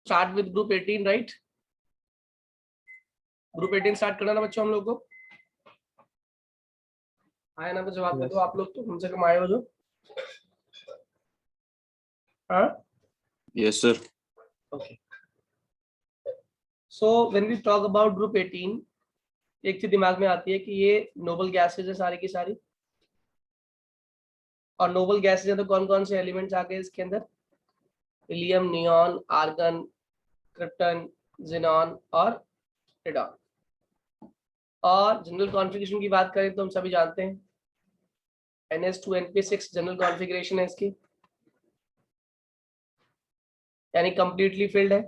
Start with group 18, right? Group 18 start करना ना बच्चों हम लोग को। आया ना तो जवाब दे दो आप लोग, तो कम से कम आए हो जो। हाँ, yes sir. Okay. So when we talk about group 18, एक चीज दिमाग में आती है कि ये नोबल गैसेज है सारी की सारी। और नोबल गैसेज है तो कौन कौन से एलिमेंट्स आ गए इसके अंदर? Helium, neon, argon, krypton, xenon और रेडॉन। और जनरल कॉन्फ़िगरेशन की बात करें तो हम सभी जानते हैं NH2NP6 जनरल कॉन्फ़िगरेशन है इसकी, यानी कंप्लीटली फिल्ड है।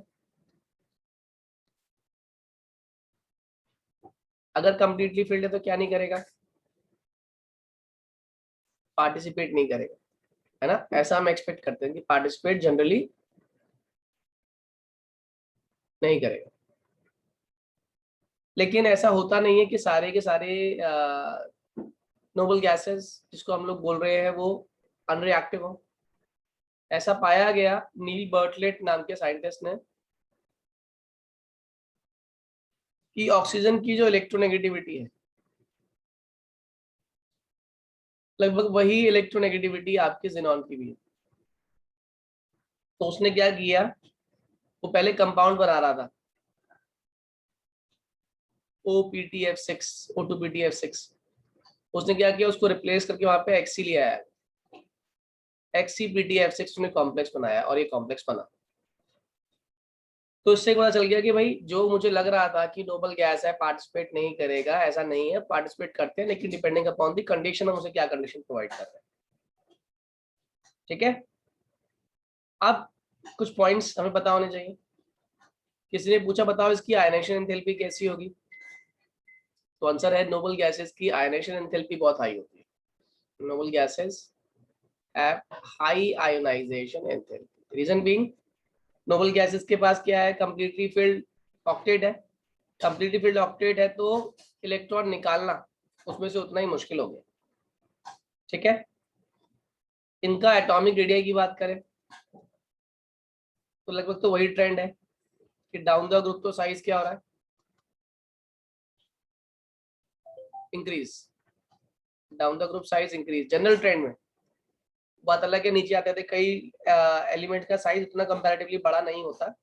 अगर कंप्लीटली फिल्ड है तो क्या नहीं करेगा? पार्टिसिपेट नहीं करेगा, है ना? ऐसा हम एक्सपेक्ट करते हैं कि पार्टिसिपेट जनरली नहीं करेगा। लेकिन ऐसा होता नहीं है कि सारे के सारे नोबल गैसेस जिसको हम लोग बोल रहे हैं वो अनरिएक्टिव हो। ऐसा पाया गया नील बर्टलेट नाम के साइंटिस्ट ने कि ऑक्सीजन की जो इलेक्ट्रोनेगेटिविटी है लगभग वही इलेक्ट्रोनेगेटिविटी आपके ज़ेनॉन की भी है। तो उसने क्या किया, वो पहले कंपाउंड बना रहा था OPTF6, O2PTF6। उसने क्या किया, उसको रिप्लेस करके वहां पे XC लिया है, XCPTF6 उसने कॉम्प्लेक्स बनाया और ये कॉम्प्लेक्स बना। तो इससे पता चल गया कि भाई जो मुझे लग रहा था कि नोबल गैस है पार्टिसिपेट नहीं करेगा, ऐसा नहीं है, पार्टिसिपेट करते हैं, लेकिन डिपेंडिंग अपॉन दी कंडीशन हम उसे क्या कंडीशन प्रोवाइड कर रहे हैं। ठीक है, अब कुछ पॉइंट्स हमें पता होने चाहिए। किसी ने पूछा बताओ इसकी आयनेशन एंथैल्पी कैसी होगी, तो आंसर है नोबल गैसेस की आयनेशन एंथैल्पी बहुत हाई होती है। Noble gases have high ionisation enthalpy. Reason being, noble gases के पास क्या है, कंप्लीटली फिल्ड ऑक्टेट है। कंप्लीटली फिल्ड ऑक्टेट है तो इलेक्ट्रॉन निकालना उसमें से उतना ही मुश्किल हो गया। ठीक है, इनका एटॉमिक रेडियस की बात करें तो लगभग तो वही ट्रेंड है कि डाउन द ग्रुप तो साइज क्या हो रहा है, increase. Down the group size increase general trend में। बात अलग है, नीचे आते थे कई एलिमेंट का साइज उतना कंपैरेटिवली बड़ा नहीं होता,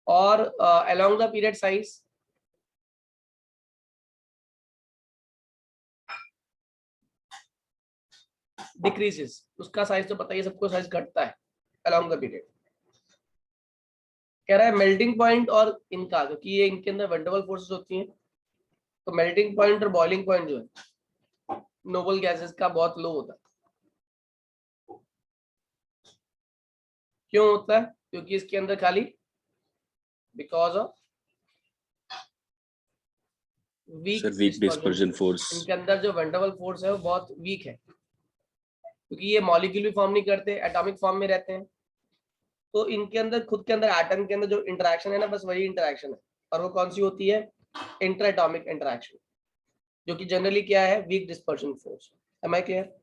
और along the period size decreases. उसका साइज तो पता ही है सबको, साइज घटता है अलोंग द पीरियड। कह रहा है मेल्टिंग पॉइंट और इनका, क्योंकि ये इनके अंदर वंडरबल फोर्सेस होती हैं, तो मेल्टिंग पॉइंट और बॉइलिंग पॉइंट जो है नोबल गैसेस का बहुत लो होता है। क्यों होता है? क्योंकि इसके अंदर खाली because of weak dispersion force. इनके अंदर जो वंडरबल फोर्स है वो बहुत वीक है, क्योंकि ये मॉलिक्यूल भी फॉर्म नहीं करते, एटॉमिक फॉर्म में रहते हैं। तो इनके अंदर खुद के अंदर एटम के अंदर जो इंटरेक्शन है ना, बस वही इंटरेक्शन है। और वो कौन सी होती है? इंटर एटॉमिक इंटरेक्शन, जो कि जनरली क्या है, weak dispersion force. Am I clear?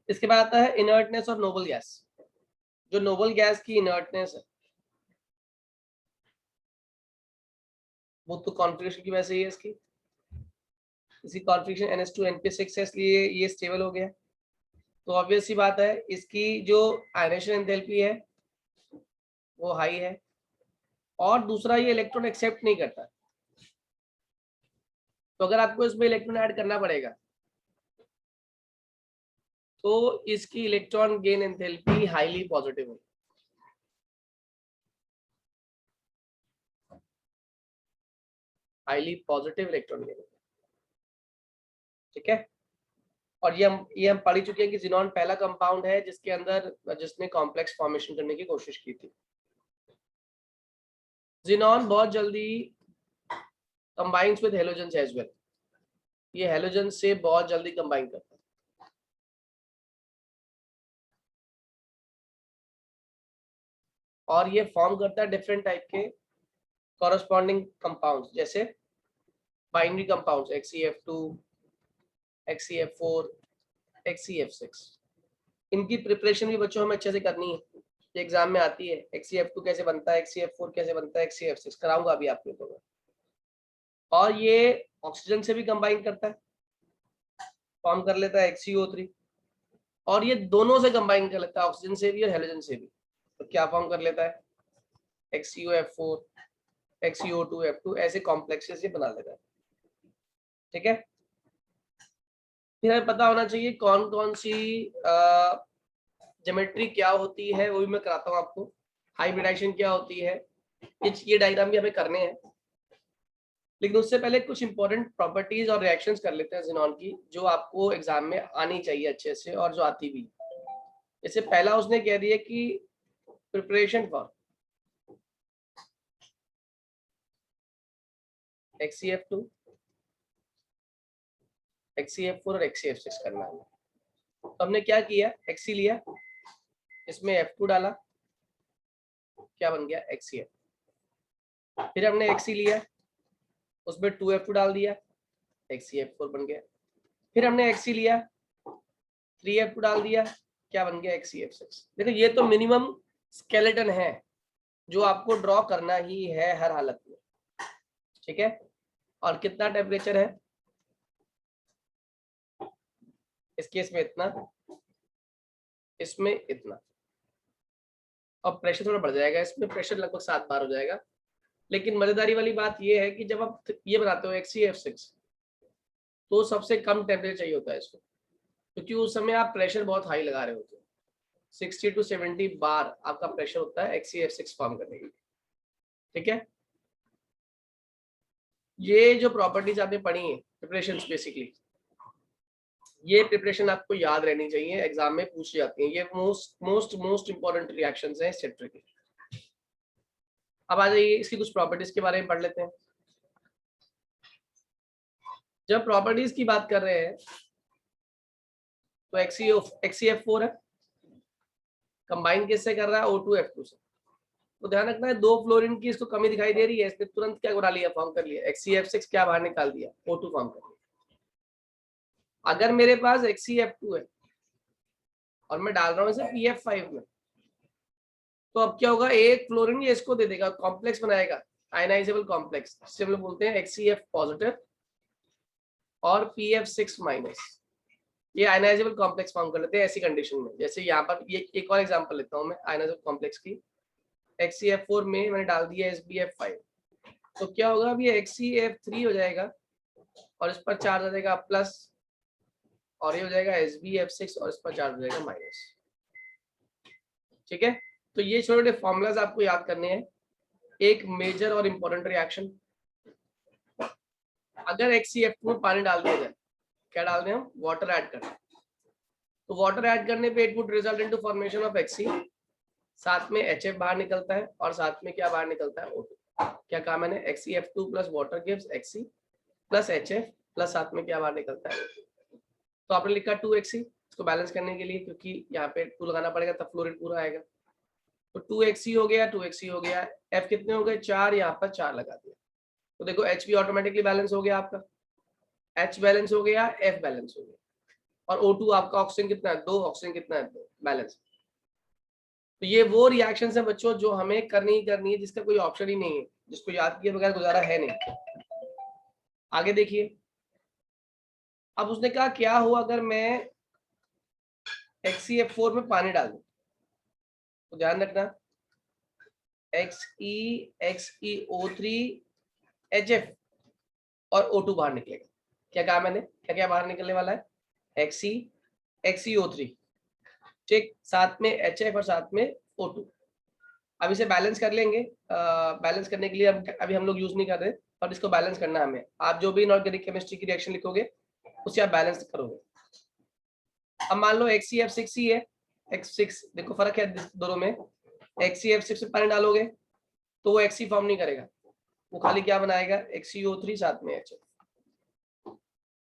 इसके बाद आता है इनर्टनेस और नोबल गैस। जो नोबल गैस की इनर्टनेस है वो तो कॉन्फ़िगरेशन की वजह से ही है इसकी। इसकी कॉन्फ़िगरेशन NH2NP6 है, इसलिए ये स्टेबल हो गया। तो ऑब्वियस सी बात है इसकी जो आयनेशन एंथैल्पी है वो हाई है, और दूसरा ये इलेक्ट्रॉन एक्सेप्ट नहीं करता। तो अगर आपको इसमें इलेक्ट्रॉन ऐड करना पड़ेगा तो इसकी electron gain enthalpy highly positive होगी। हाईली पॉजिटिव इलेक्ट्रॉन गेन, ठीक है। और ये हम पढ़ चुके हैं कि ज़ीनॉन पहला कंपाउंड है जिसके अंदर जिसने कॉम्प्लेक्स फॉर्मेशन करने की कोशिश की थी। ज़ीनॉन बहुत जल्दी combines with halogens as well. ये हेलोजन से बहुत जल्दी कंबाइन करता है। और ये फॉर्म करता है डिफरेंट टाइप के कॉरस्पॉन्डिंग कंपाउंड्स, जैसे binary compounds XeF2, XCF4, XCF6। इनकी प्रिपरेशन भी बच्चों हमें अच्छे से करनी है, ये एग्जाम में आती है। XCF2 कैसे बनता है, XCF4 कैसे बनता है, XCF6 कराऊंगा अभी आप लोगों को। और ये ऑक्सीजन से भी कंबाइन करता है, फॉर्म कर लेता है XCO3, और ये दोनों से कंबाइन कर लेता है, ऑक्सीजन से भी और हेलोजन से भी। तो क्या फॉर्म कर लेता है, XCOF4, XCO2F2, ऐसे कॉम्प्लेक्सेस ये बना लेता है। ठीक है, फिर हमें पता होना चाहिए कौन कौन सी ज्योमेट्री क्या होती है, वो भी मैं कराता हूँ आपको। हाइब्रिडाइजेशन क्या होती है, ये डायग्राम भी हमें करने हैं, लेकिन उससे पहले कुछ इंपॉर्टेंट प्रॉपर्टीज और रिएक्शंस कर लेते हैं ज़ीनॉन की, जो आपको एग्जाम में आनी चाहिए अच्छे से और जो आती भी। जैसे पहला उसने कह दिया कि प्रिपरेशन फॉर XCF2, XCF4 और XCF6 करना है। तो हमने क्या किया, XC लिया, इसमें F2 डाला, क्या बन गया XCF। फिर हमने XC लिया, उसमें 2F2 डाल दिया, XCF4 बन गया। फिर हमने XC लिया, 3F2 डाल दिया, क्या बन गया XCF6। देखो ये तो मिनिमम स्केलेटन है जो आपको ड्रॉ करना ही है हर हालत में। ठीक है, और कितना टेम्परेचर है इस केस में, इतना, इसमें इतना, और प्रेशर थोड़ा बढ़ जाएगा, इसमें प्रेशर लगभग 7 बार हो जाएगा। लेकिन मजेदारी वाली बात यह है कि जब आप ये बनाते हो XCF6, तो सबसे कम टेम्परेचर चाहिए होता है इसको, क्योंकि उस समय आप प्रेशर बहुत हाई लगा रहे होते हो। 60 to 70 बार आपका प्रेशर होता है XCF6 फॉर्म करने के लिए। ठीक है, ये जो प्रॉपर्टीज आपने पढ़ी है प्रिपरेशन, बेसिकली ये प्रिपरेशन आपको याद रहनी चाहिए, एग्जाम में पूछी जाती है। ये मोस्ट इंपॉर्टेंट रिएक्शंस हैं चैप्टर के। अब आ जाइए इसकी कुछ प्रॉपर्टीज के बारे में पढ़ लेते हैं। जब प्रॉपर्टीज की बात कर रहे हैं तो XCF4 है, कंबाइन किससे कर रहा है, O2F2 से। तो ध्यान रखना है, 2 फ्लोरीन की इसको कमी दिखाई दे रही है, इसने तुरंत क्या बना लिया, फॉर्म कर लिया XCF6, क्या बाहर निकाल दिया, O2 फॉर्म कर लिया। अगर मेरे पास XCF2 है और मैं डाल रहा हूँ इसे PF5 में, तो अब क्या होगा, एक फ्लोरीन ये इसको दे देगा, कॉम्प्लेक्स बनाएगा, आयनाइजेबल कॉम्प्लेक्स, जिसे हम लोग बोलते हैं XCF पॉजिटिव और PF6 माइनस। ये आयनाइजेबल कॉम्प्लेक्स फॉर्म कर लेते हैं ऐसी कंडीशन में। जैसे यहाँ पर ये एक और एग्जांपल लेता हूँ मैं आयनाइजेबल कॉम्प्लेक्स की। XCF4 में मैंने डाल दिया SbF5, तो क्या होगा, अब ये XCF3 हो जाएगा और इस पर चार्ज आ जाएगा प्लस, और ये हो जाएगा SbF6 और इस पर चार्ज हो जाएगा माइनस। ठीक है, तो ये छोटे छोटे फॉर्मूलाज आपको याद करने हैं। एक मेजर और इंपॉर्टेंट रिएक्शन, अगर XCF2 में पानी डाल दिया जाए, क्या डाल दें हम, वाटर ऐड करते हैं, तो वाटर ऐड करने पे it would result into formation of Xc, साथ में HF बाहर निकलता है और साथ में क्या बाहर निकलता है, O2। क्या कहा मैंने, XCF2 plus water gives Xc plus HF plus साथ में क्या बाहर निकलता है, तो आपने लिखा 2Xc इसको बैलेंस करने के लिए, क्योंकि यहाँ पे 2 लगाना पड़ेगा तब फ्लोरीन पूरा आएगा। तो 2Xc हो गया, 2Xc हो गया, F कितने हो गए, 4, यहाँ पर 4 लगा दिया, तो देखो H भी ऑटोमेटिकली बैलेंस हो गया आपका, H बैलेंस हो गया, F बैलेंस हो गया, और O2 आपका ऑक्सीजन कितना है, 2, ऑक्सीजन कितना है, 2, बैलेंस। तो ये वो रिएक्शंस है बच्चों जो हमें करनी ही करनी है, जिसका कोई ऑप्शन ही नहीं है, जिसको याद किए बगैर गुजारा है नहीं। आगे देखिए, अब उसने कहा क्या हुआ अगर मैं XCF4 में पानी डाल दूं, तो ध्यान रखना XeO3 HF और O2 बाहर निकलेगा। क्या कहा मैंने, क्या क्या बाहर निकलने वाला है, XeO3, ठीक, साथ में HF और साथ में O2। अब इसे बैलेंस कर लेंगे, बैलेंस करने के लिए अभी हम लोग यूज नहीं कर रहे, पर इसको बैलेंस करना है हमें। आप जो भी इनऑर्गेनिक केमिस्ट्री की रिएक्शन लिखोगे उसे आप बैलेंस करोगे। अब मान लो XCF6 ही है, X6 देखो फर्क है दोनों में, XCF6 में पानी डालोगे तो वो Xc फॉर्म नहीं करेगा, वो खाली क्या बनाएगा, XeO3 साथ में HF।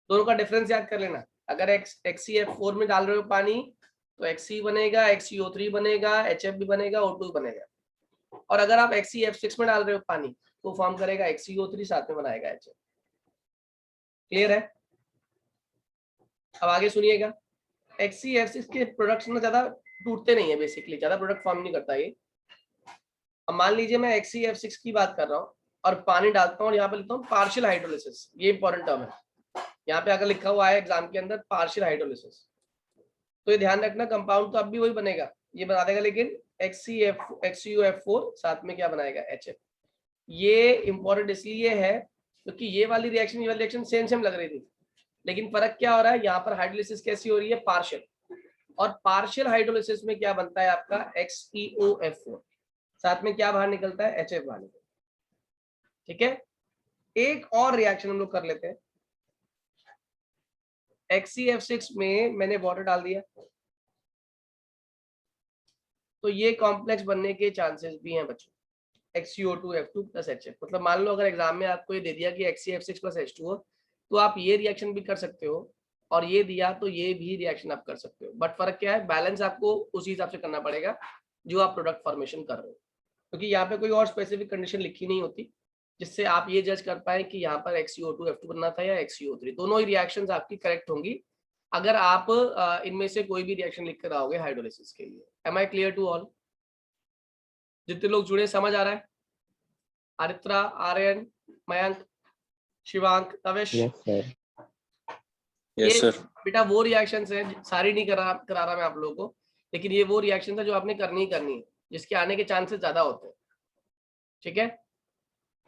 दोनों का डिफरेंस याद कर लेना, अगर XCF4 में डाल रहे हो पानी तो Xc बनेगा, XeO3 बनेगा, HF भी बनेगा, O2 बनेगा, और अगर आप XCF6 में डाल रहे हो पानी तो फॉर्म करेगा XeO3 साथ में बनाएगा HF। क्लियर है, अब आगे सुनिएगा, XeF6 के प्रोडक्ट्स ना ज्यादा टूटते नहीं है, बेसिकली ज्यादा प्रोडक्ट फॉर्म नहीं करता ये। अब मान लीजिए मैं XeF6 की बात कर रहा हूँ और पानी डालता हूँ और यहाँ पे लिखता हूँ पार्शियल हाइड्रोलिसिस, ये इंपॉर्टेंट टर्म है। यहाँ पे अगर लिखा हुआ है एग्जाम के अंदर पार्शियल हाइड्रोलिसिस, तो ये ध्यान रखना, कंपाउंड तो अब भी वही बनेगा, ये बना देगा, लेकिन XeOF4 साथ में क्या बनाएगा, HF। ये इंपॉर्टेंट इसलिए है क्योंकि ये वाली रिएक्शन सेम सेम लग रही थी, लेकिन फर्क क्या हो रहा है, यहाँ पर हाइड्रोलिसिस कैसी हो रही है, पार्शियल, और पार्शियल हाइड्रोलिसिस में क्या बनता है आपका, XeOF4, साथ में क्या बाहर निकलता है, HF बाहर निकलता है। ठीक है, एक और रिएक्शन हम लोग कर लेते हैं। XeF6 में मैंने वाटर डाल दिया, तो ये कॉम्प्लेक्स बनने के चांसेस भी हैं बच्चों, XeO2F2 प्लस HF। मतलब मान लो अगर एग्जाम में आपको ये दे दिया कि XeF6 प्लस H2O, तो आप ये रिएक्शन भी कर सकते हो, और ये दिया तो ये भी रिएक्शन आप कर सकते हो, बट फर्क क्या है, बैलेंस आपको उसी हिसाब से करना पड़ेगा जो आप प्रोडक्ट फॉर्मेशन कर रहे हो, क्योंकि यहाँ पे कोई और स्पेसिफिक कंडीशन लिखी नहीं होती जिससे आप ये जज कर पाए कि यहाँ पर XeO2F2 बनना था या XeO3। दोनों ही रिएक्शंस आपकी करेक्ट होंगी अगर आप इनमें से कोई भी रिएक्शन लिख कर आओगे हाइड्रोलिसिस के लिए। Am I clear to all? जितने लोग जुड़े समझ आ रहा है? आरित्रा, आर्यन, मयंक, शिवांक, तवेश? Yes sir. बेटा वो रिएक्शंस है, सारी नहीं करा रहा मैं आप लोगों को, लेकिन ये वो रिएक्शन है जो आपने करनी है, जिसके आने के चांसेस ज्यादा होते हैं। ठीक है,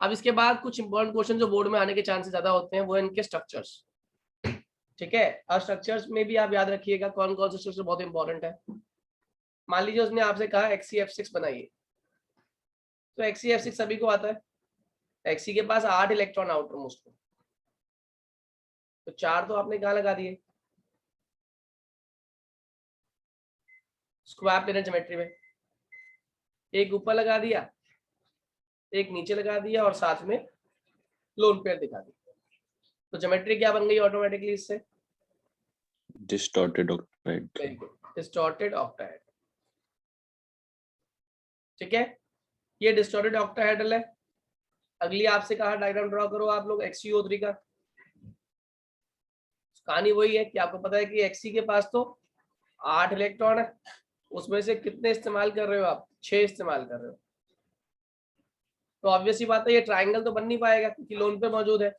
अब इसके बाद कुछ इंपॉर्टेंट क्वेश्चन जो बोर्ड में आने के चांसेस ज्यादा होते हैं वो है इनके स्ट्रक्चर्स। ठीक है, और स्ट्रक्चर्स में भी आप याद रखिएगा कौन कौन से स्ट्रक्चर बहुत इंपॉर्टेंट है। मान लीजिए उसने आपसे कहा XeF6 बनाइए, तो XeF6 सभी को आता है, Xe के पास 8 इलेक्ट्रॉन आउटर मोस्ट में, तो 4 तो आपने कहाँ लगा दिए, स्क्वायर प्लेनर ज्योमेट्री में, एक ऊपर लगा दिया, एक नीचे लगा दिया, और साथ में लोन पेयर दिखा दिया। तो ज्योमेट्री क्या बन गई ऑटोमेटिकली इससे, distorted octahedral. Very good, distorted octahedral. ठीक है, ये डिस्टॉर्टेड ऑक्टाहेड्रल है। अगली आपसे कहा डायग्राम ड्रॉ करो आप लोग XeO3 का। कहानी वही है कि आपको पता है कि Xe के पास तो 8 इलेक्ट्रॉन है, उसमें से कितने इस्तेमाल कर रहे हो आप, 6 इस्तेमाल कर रहे हो, तो ऑब्वियस ही बात है ये ट्राइंगल तो बन नहीं पाएगा क्योंकि लोन पेयर मौजूद है।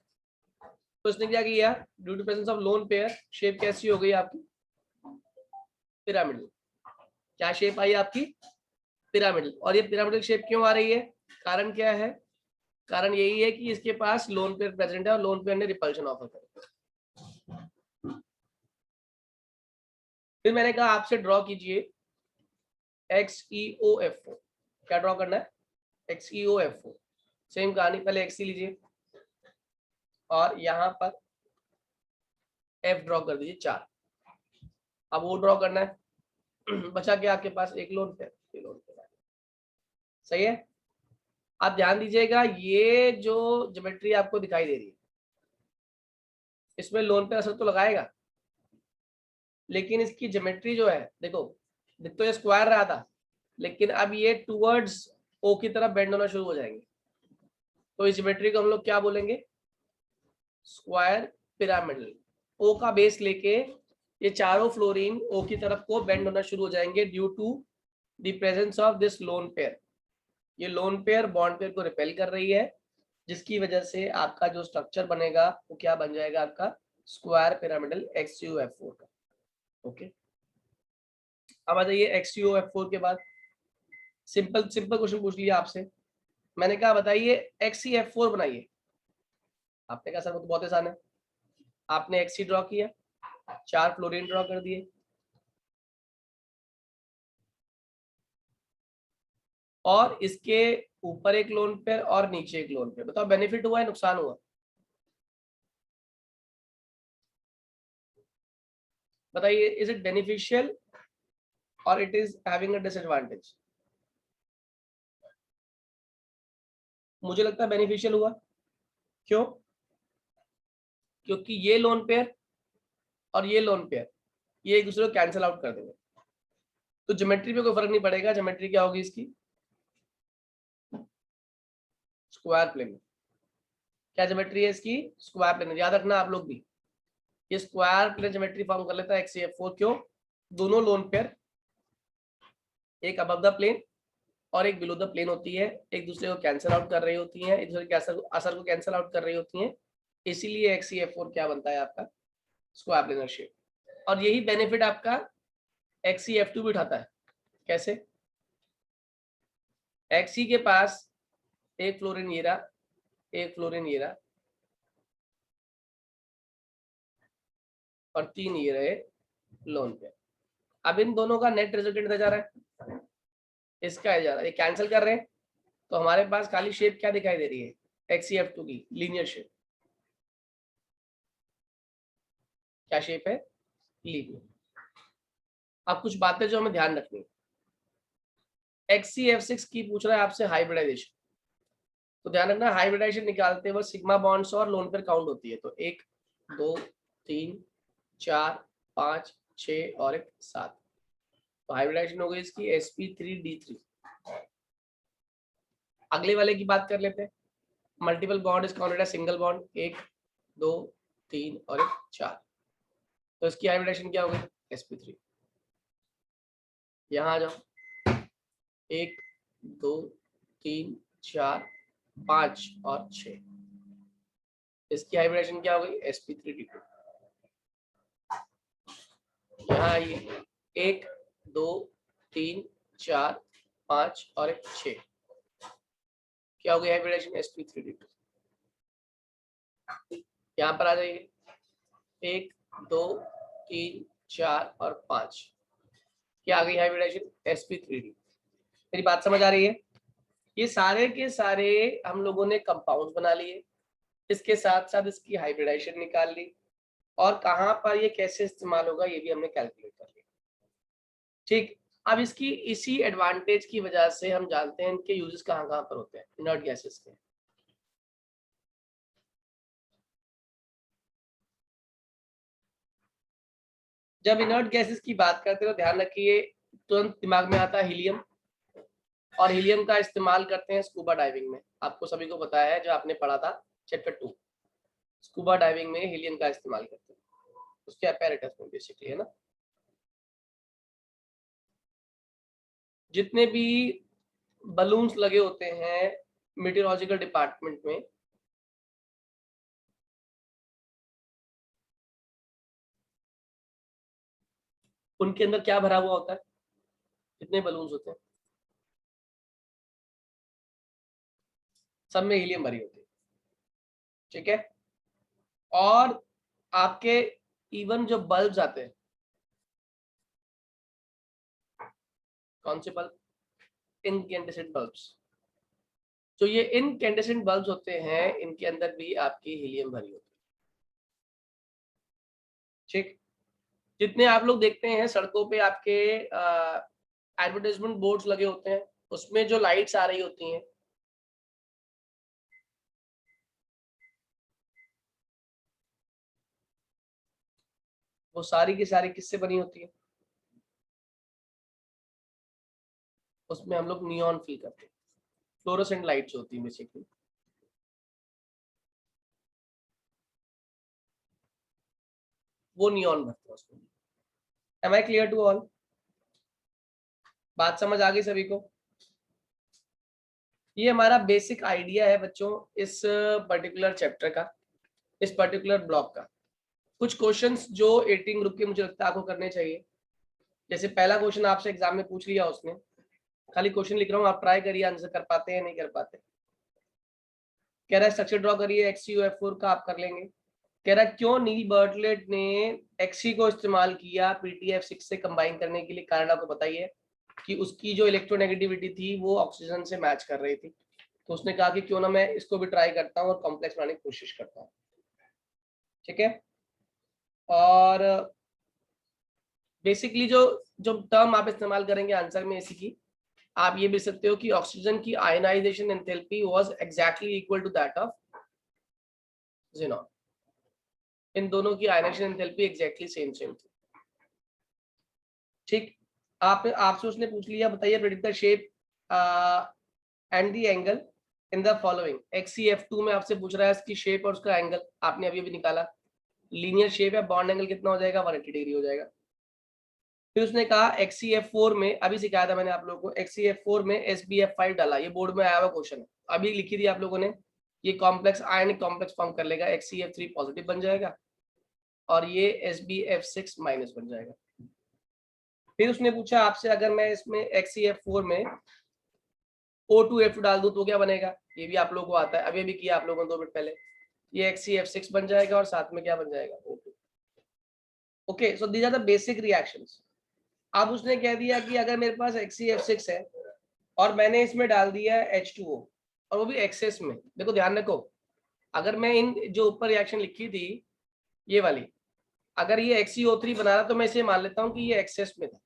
तो इसने क्या किया, due to presence of lone pair shape कैसी हो गई आपकी, पिरामिडल। क्या शेप आई आपकी, पिरामिडल। और ये पिरामिडल शेप क्यों आ रही है, कारण क्या है, कारण यही है कि इसके पास लोन पेयर प्रेजेंट है और लोन पेयर ने रिपल्शन ऑफर कर। फिर मैंने कहा आपसे ड्रॉ कीजिए XeOF4। क्या ड्रॉ करना है, XeOF4। सेम कहानी, पहले Xe लीजिए और यहां पर F ड्रॉ कर दीजिए 4। अब वो ड्रॉ करना है, बचा क्या आपके पास, एक लोन पेयर, सही है। आप ध्यान दीजिएगा ये जो ज्योमेट्री आपको दिखाई दे रही है इसमें लोन पे असर तो लगाएगा, लेकिन इसकी ज्योमेट्री जो है देखो, दिख तो ये स्क्वायर रहा था, लेकिन अब ये टूवर्ड्स O की तरफ बेंड होना शुरू हो जाएंगे, तो इस ज्योमेट्री को हम लोग क्या बोलेंगे, स्क्वायर पिरामिडल। O का बेस लेके ये चारों फ्लोरीन O की तरफ को बेंड होना शुरू हो जाएंगे due to the presence of this lone pair. ये लोन पेयर बॉन्ड पेयर को रिपेल कर रही है, जिसकी वजह से आपका जो स्ट्रक्चर बनेगा वो क्या बन जाएगा, आपका स्क्वायर पिरामिडल XeOF4 का। ओके, अब आ जाइए XeOF4 के बाद सिंपल क्वेश्चन पूछ लिया आपसे, मैंने कहा बताइए XeF4 बनाइए। आपने कहा सर वो तो बहुत आसान है, आपने Xe ड्रॉ किया, 4 फ्लोरीन ड्रॉ कर दिए, और इसके ऊपर एक लोन पेयर और नीचे एक लोन पेयर। बताओ बेनिफिट हुआ है नुकसान हुआ, बताइए, इज इट बेनिफिशियल और it is having a disadvantage? मुझे लगता है बेनिफिशियल हुआ। क्यों? क्योंकि ये लोन पेयर और ये लोन पेयर ये एक दूसरे को कैंसिल आउट कर देंगे, तो ज्योमेट्री पे कोई फर्क नहीं पड़ेगा। ज्योमेट्री क्या होगी इसकी, स्क्वायर प्लेन। क्या ज्योमेट्री है इसकी, स्क्वायर प्लेन। याद रखना आप लोग भी, ये स्क्वायर प्लेन ज्योमेट्री फॉर्म कर लेता है XeF4। क्यों? दोनों लोन पेयर एक अबव द प्लेन और एक बिलो द प्लेन होती है, एक दूसरे को कैंसिल आउट कर रही होती हैं, एक दूसरे के असर को कैंसिल आउट कर रही होती हैं, इसीलिए XeF4 क्या बनता है आपका स्क्वायर प्लेनर शेप। और यही बेनिफिट आपका XeF2 भी उठाता है। कैसे? Xe के पास एक फ्लोरीन ये रहा, एक फ्लोरीन ये रहा और 3 ये रहे लोन पे। अब इन दोनों का नेट रिजल्टेंट जा रहा है, इसका जा रहा है, ये कैंसिल कर रहे हैं, तो हमारे पास खाली शेप क्या दिखाई दे रही है XeF2 की लीनियर शेप। क्या शेप है? लीनियर। अब कुछ बातें जो हमें ध्यान रखनी है, XeF6 की पूछ रहा है आपसे हाइब्रिडाइजेशन, तो ध्यान रखना हाइब्रिडाइजेशन निकालते वक्त सिग्मा बॉन्ड्स और लोन पेयर काउंट होती है, तो 1 2 3 4 5 6 और एक 7, तो हाइब्रिडाइजेशन हो गई इसकी sp3d3। अगले वाले की बात कर लेते हैं, multiple bond is counted as single bond, 1 2 3 और एक 4, तो इसकी हाइब्रिडाइजेशन क्या हो गई sp3। यहाँ आ जाओ, 1 2 3 4 5 और 6, इसकी हाइब्रिडेशन क्या हो गई sp3d2। यहाँ आइए, 1 2 3 4 5 और एक 6, क्या हो गई हाइब्रिडेशन sp3d2। यहाँ पर आ जाइए, 1 2 3 4 और 5, क्या आ गई हाइब्रिडेशन sp3d। मेरी बात समझ आ रही है? ये सारे के सारे हम लोगों ने कंपाउंड बना लिए, इसके साथ साथ इसकी हाइब्रिडाइजेशन निकाल ली, और कहां पर ये कैसे इस्तेमाल होगा ये भी हमने कैलकुलेट कर लिया। ठीक, अब इसकी इसी एडवांटेज की वजह से हम जानते हैं इनके यूजेस कहां कहां पर होते हैं इनर्ट गैसेस के। जब इनर्ट गैसेस की बात करते हैं तो ध्यान रखिए तुरंत दिमाग में आता है हीलियम, और हीलियम का इस्तेमाल करते हैं स्कूबा डाइविंग में। आपको सभी को पता है जो आपने पढ़ा था चैप्टर 2, स्कूबा डाइविंग में हीलियम का इस्तेमाल करते हैं उसके अपैरेटस में बेसिकली, है ना। जितने भी बलून्स लगे होते हैं मीटेरोलॉजिकल डिपार्टमेंट में, उनके अंदर क्या भरा हुआ होता है? कितने बलून्स होते हैं? सब में हीलियम भरी होती है, ठीक है। और आपके इवन जो बल्ब्स आते हैं, कौन से बल्ब? Incandescent bulbs. जो ये इनकैंडेसेंट बल्ब्स होते हैं इनके अंदर भी आपकी हीलियम भरी होती है, ठीक। जितने आप लोग देखते हैं सड़कों पे आपके एडवर्टाइजमेंट बोर्ड्स लगे होते हैं, उसमें जो लाइट्स आ रही होती हैं, वो सारी की सारी किससे बनी होती है? उसमें हम लोग नियॉन फील करते हैं, फ्लोरोसेंट लाइट्स होती है बेसिकली। वो नियॉन भरते हैं उसमें। Am I clear to all? बात समझ आ गई सभी को? ये हमारा बेसिक आइडिया है बच्चों इस पर्टिकुलर चैप्टर का, इस पर्टिकुलर ब्लॉक का। कुछ क्वेश्चंस जो 18 ग्रुप के मुझे लगता है आपको करने चाहिए। जैसे पहला क्वेश्चन आपसे एग्जाम में पूछ लिया उसने, खाली क्वेश्चन लिख रहा हूँ, आप ट्राई करिए आंसर कर पाते हैं नहीं कर पाते। कह रहा है स्ट्रक्चर ड्रॉ करिए XeF4 का, आप कर लेंगे। कह रहा है क्यों नील बर्टलेट ने Xe को इस्तेमाल किया PTF6 से कंबाइन करने के लिए, कारण आपको बताइए कि उसकी जो इलेक्ट्रोनेगेटिविटी थी वो ऑक्सीजन से मैच कर रही थी, तो उसने कहा कि क्यों ना मैं इसको भी ट्राई करता हूँ और कॉम्प्लेक्स बनाने की कोशिश करता हूँ, ठीक है। और बेसिकली जो जो टर्म आप इस्तेमाल करेंगे आंसर में इसी की, आप ये भी सकते हो कि ऑक्सीजन की ionisation enthalpy was exactly equal to that of xenon. इन दोनों की आयनाइजेशन एंथैल्पी एग्जैक्टली सेम थी, ठीक। आपसे उसने पूछ लिया बताइए predict the shape and the angle in the following. XeF2 में आपसे पूछ रहा है इसकी शेप और उसका एंगल, आपने अभी अभी निकाला, लीनियर शेप है, बॉन्ड एंगल कितना हो जाएगा 180 डिग्री हो जाएगा। फिर उसने कहा XCF4 में, अभी सिखाया था मैंने आप लोगों को, XCF4 में SbF5 डाला, ये बोर्ड में आया हुआ क्वेश्चन है, अभी लिखी थी आप लोगों ने, ये कॉम्प्लेक्स आयनिक कॉम्प्लेक्स फॉर्म कर लेगा, XCF3 पॉजिटिव बन जाएगा और ये SbF6 माइनस बन जाएगा। फिर उसने पूछा आपसे अगर मैं इसमें XCF4 में O2F2 डाल दूं तो क्या बनेगा, ये भी आप लोगों को आता है, अभी किया आप लोगों ने 2 मिनट पहले, ये XCF6 बन जाएगा और साथ में क्या बन जाएगा O2। Okay, so these are the basic reactions. अब उसने कह दिया कि अगर मेरे पास XCF6 है और मैंने इसमें डाल दिया है H2O और वो भी एक्सेस में, देखो ध्यान रखो, अगर मैं इन जो ऊपर रिएक्शन लिखी थी ये वाली, अगर ये XeO3 बना रहा तो मैं इसे मान लेता हूँ कि ये एक्सेस में था,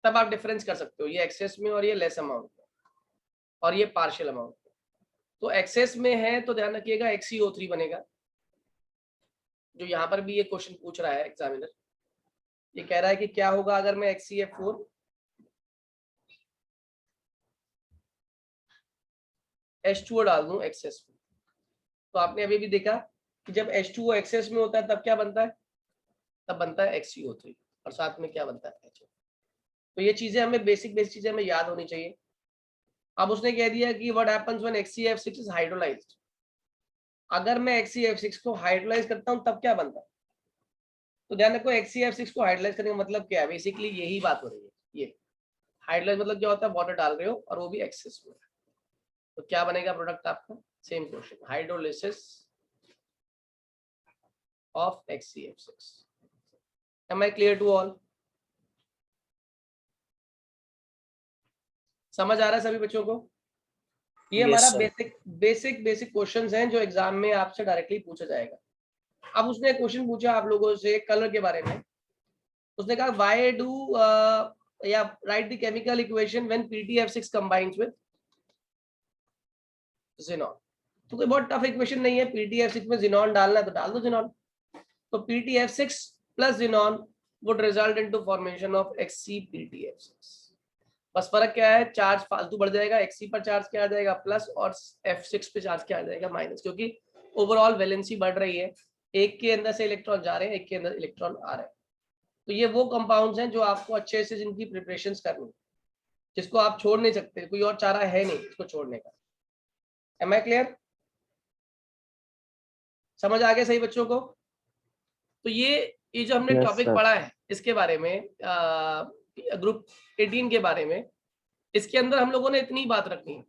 तब आप डिफरेंस कर सकते हो, ये एक्सेस में और ये लेस अमाउंट में और ये पार्शियल अमाउंट में। तो एक्सेस में है तो ध्यान रखिएगा XeO3 बनेगा, जो यहाँ पर भी ये क्वेश्चन पूछ रहा है एग्जामिनर, ये कह रहा है कि क्या होगा अगर मैं XCF4 H2O डाल दूं एक्सेस में। तो आपने अभी भी देखा कि जब H2O एक्सेस में होता है तब क्या बनता है, तब बनता है XeO3 और साथ में क्या बनता है HO। तो ये चीजें हमें बेसिक चीजें हमें याद होनी चाहिए। अब उसने कह दिया कि what happens when XCF6 is hydrolysed, अगर मैं XCF6 को हाइड्रोलाइज करता हूं तब क्या बनता है। तो ध्यान रखो XCF6 को हाइड्रोलाइज करने का मतलब क्या है, बेसिकली यही बात हो रही है। ये हाइड्रोलाइज मतलब क्या होता है, वाटर डाल रहे हो और वो भी एक्सेस में, तो क्या बनेगा प्रोडक्ट आपका, same question, hydrolysis of XCF6। Am I clear to all? समझ आ रहा है सभी बच्चों को? ये हमारा बेसिक क्वेश्चंस हैं जो एग्जाम में आपसे डायरेक्टली पूछा जाएगा। अब उसने क्वेश्चन पूछा आप लोगों से कलर के बारे में, उसने कहा व्हाई डू या right the chemical equation when PTF6 combines with xenon। तो कोई बहुत टफ इक्वेशन नहीं है, PTF6 में xenon डालना है तो डाल दो xenon, तो PTF6 plus xenon would result into formation of XcPTF6। बस फर्क क्या है, चार्ज फालतू बढ़ जाएगा, Xc पर चार्ज क्या आ जाएगा प्लस और F6 पे चार्ज क्या आ जाएगा माइनस, क्योंकि ओवरऑल वैलेंसी बढ़ रही है, एक के अंदर से इलेक्ट्रॉन जा रहे हैं, एक के अंदर इलेक्ट्रॉन आ रहे हैं। तो ये वो कंपाउंड्स हैं जो आपको अच्छे से जिनकी प्रिपरेशंस करनी, जिसको आप छोड़ नहीं सकते, कोई और चारा है नहीं इसको छोड़ने का। Am I clear? समझ आ गया सही बच्चों को? तो ये जो हमने टॉपिक पढ़ा है इसके बारे में, ग्रुप 18 के बारे में, इसके अंदर हम लोगों ने इतनी बात रखनी है,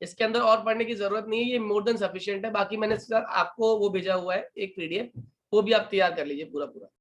इसके अंदर और पढ़ने की जरूरत नहीं है, ये मोर देन सफिशिएंट है। बाकी मैंने आपको वो भेजा हुआ है एक PDF, वो भी आप तैयार कर लीजिए पूरा।